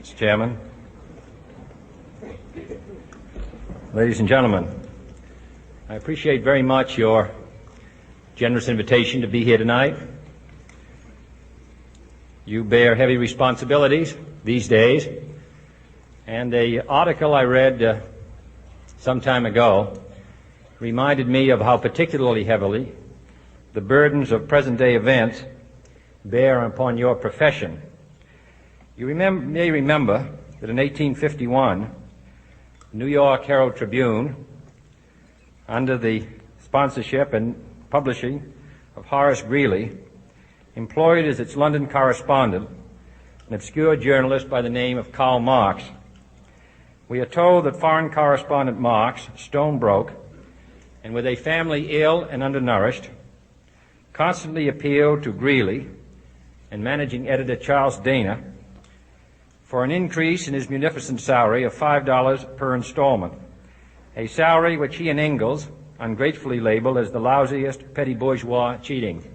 Mr. Chairman, ladies and gentlemen, I appreciate very much your generous invitation to be here tonight. You bear heavy responsibilities these days, and the article I read some time ago reminded me of how particularly heavily the burdens of present-day events bear upon your profession. You may remember that in 1851, the New York Herald Tribune, under the sponsorship and publishing of Horace Greeley, employed as its London correspondent an obscure journalist by the name of Karl Marx. We are told that foreign correspondent Marx, stone broke, and with a family ill and undernourished, constantly appealed to Greeley and managing editor Charles Dana for an increase in his munificent salary of $5 per installment, a salary which he and Ingalls ungratefully labeled as the lousiest petty bourgeois cheating.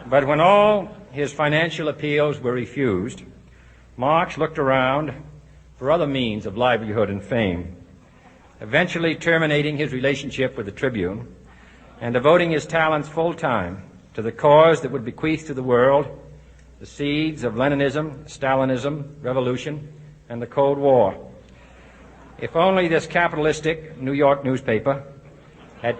But when all his financial appeals were refused, Marx looked around for other means of livelihood and fame, eventually terminating his relationship with the Tribune and devoting his talents full-time to the cause that would bequeath to the world the seeds of Leninism, Stalinism, revolution, and the Cold War. If only this capitalistic New York newspaper had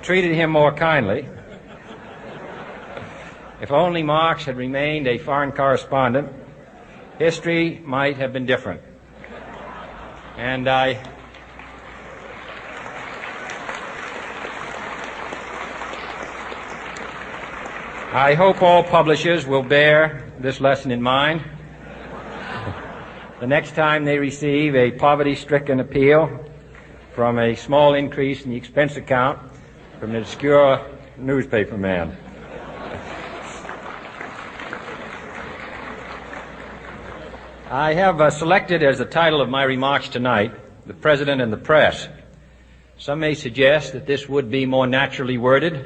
treated him more kindly, if only Marx had remained a foreign correspondent, history might have been different. And I hope all publishers will bear this lesson in mind the next time they receive a poverty-stricken appeal from a small increase in the expense account from an obscure newspaper man. I have selected as the title of my remarks tonight, "The President and the Press." Some may suggest that this would be more naturally worded,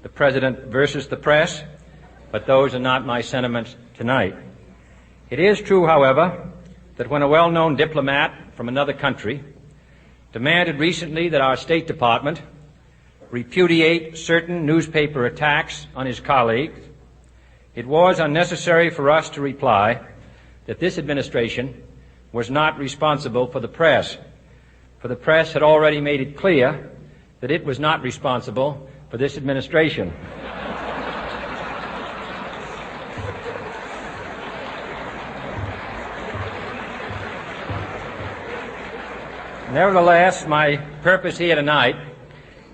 "The President versus the Press," but those are not my sentiments tonight. It is true, however, that when a well-known diplomat from another country demanded recently that our State Department repudiate certain newspaper attacks on his colleagues, it was unnecessary for us to reply that this administration was not responsible for the press, for the press had already made it clear that it was not responsible for this administration. Nevertheless, my purpose here tonight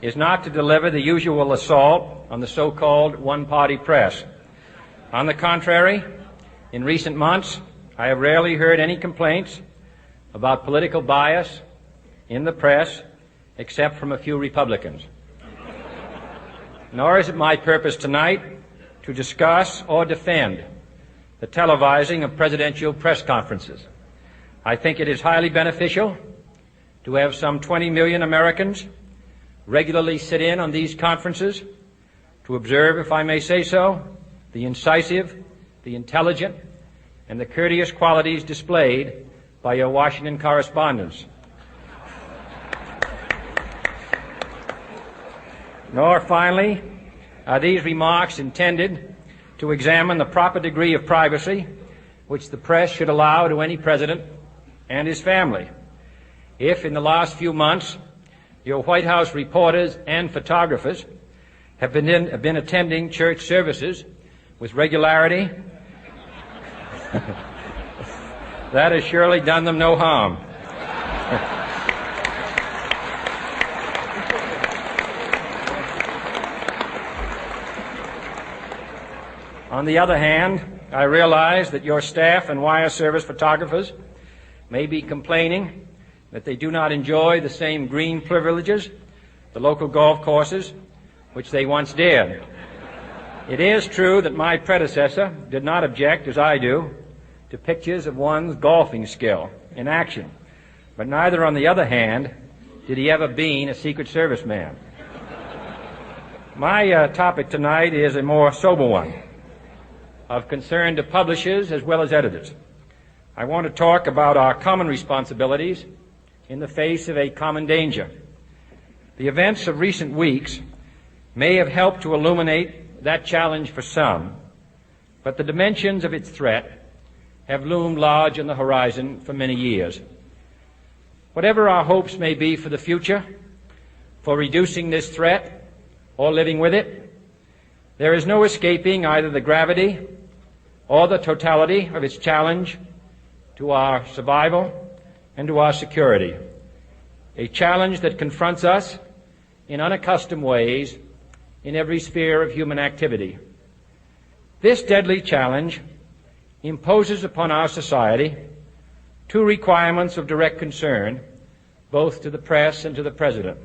is not to deliver the usual assault on the so-called one-party press. On the contrary, in recent months, I have rarely heard any complaints about political bias in the press except from a few Republicans. Nor is it my purpose tonight to discuss or defend the televising of presidential press conferences. I think it is highly beneficial to have some 20 million Americans regularly sit in on these conferences to observe, if I may say so, the incisive, the intelligent, and the courteous qualities displayed by your Washington correspondents. Nor, finally, are these remarks intended to examine the proper degree of privacy which the press should allow to any president and his family. If, in the last few months, your White House reporters and photographers have been attending church services with regularity, that has surely done them no harm. On the other hand, I realize that your staff and wire service photographers may be complaining that they do not enjoy the same green privileges, the local golf courses, which they once did. It is true that my predecessor did not object, as I do, to pictures of one's golfing skill in action, but neither, on the other hand, Did he ever been a Secret Service man? My topic tonight is a more sober one, of concern to publishers as well as editors. I want to talk about our common responsibilities in the face of a common danger. The events of recent weeks may have helped to illuminate that challenge for some, but the dimensions of its threat have loomed large on the horizon for many years. Whatever our hopes may be for the future, for reducing this threat or living with it, there is no escaping either the gravity or the totality of its challenge to our survival and to our security, a challenge that confronts us in unaccustomed ways in every sphere of human activity. This deadly challenge imposes upon our society two requirements of direct concern, both to the press and to the President.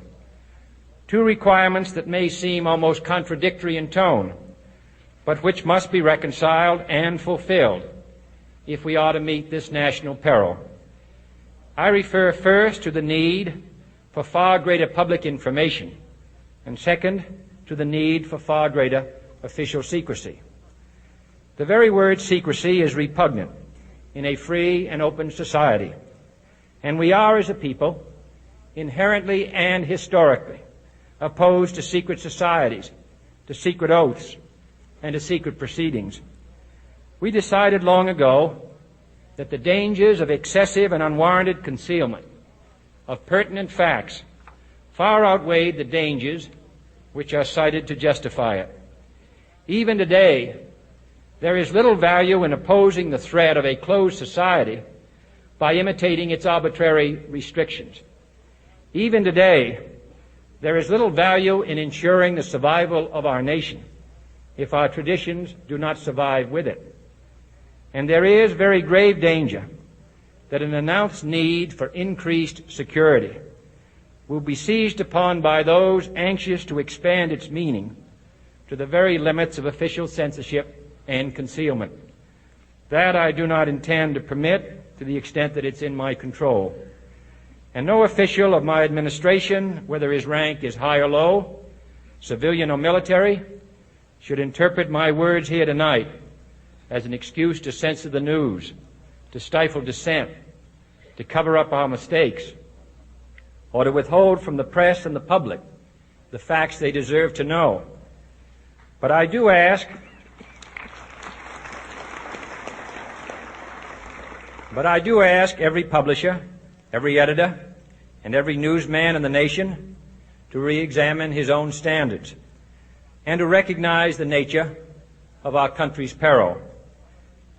Two requirements that may seem almost contradictory in tone, but which must be reconciled and fulfilled if we are to meet this national peril. I refer first to the need for far greater public information, and second, to the need for far greater official secrecy. The very word secrecy is repugnant in a free and open society, and we are, as a people, inherently and historically opposed to secret societies, to secret oaths, and to secret proceedings. We decided long ago that the dangers of excessive and unwarranted concealment of pertinent facts far outweighed the dangers which are cited to justify it. Even today, there is little value in opposing the threat of a closed society by imitating its arbitrary restrictions. Even today, there is little value in ensuring the survival of our nation if our traditions do not survive with it. And there is very grave danger that an announced need for increased security will be seized upon by those anxious to expand its meaning to the very limits of official censorship and concealment. That I do not intend to permit to the extent that it's in my control. And no official of my administration, whether his rank is high or low, civilian or military, should interpret my words here tonight as an excuse to censor the news, to stifle dissent, to cover up our mistakes, or to withhold from the press and the public the facts they deserve to know. But I do ask every publisher, every editor, and every newsman in the nation to re-examine his own standards and to recognize the nature of our country's peril.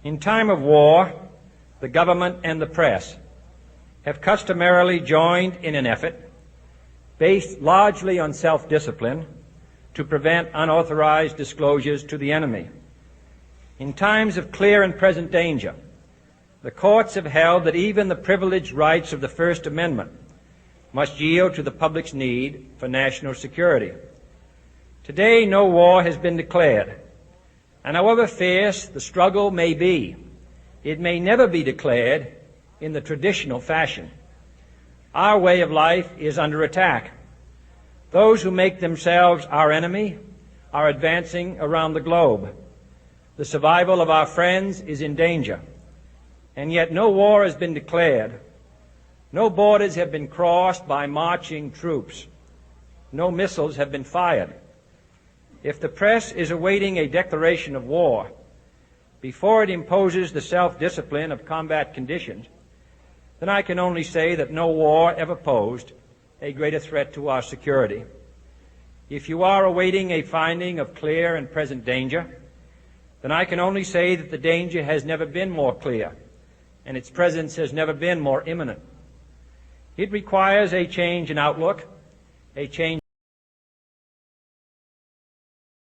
In time of war, the government and the press have customarily joined in an effort based largely on self-discipline to prevent unauthorized disclosures to the enemy. In times of clear and present danger, the courts have held that even the privileged rights of the First Amendment must yield to the public's need for national security. Today, no war has been declared, and however fierce the struggle may be, it may never be declared in the traditional fashion. Our way of life is under attack. Those who make themselves our enemy are advancing around the globe. The survival of our friends is in danger. And yet no war has been declared. No borders have been crossed by marching troops. No missiles have been fired. If the press is awaiting a declaration of war before it imposes the self-discipline of combat conditions, then I can only say that no war ever posed a greater threat to our security. If you are awaiting a finding of clear and present danger, then I can only say that the danger has never been more clear, and its presence has never been more imminent. It requires a change in outlook, a change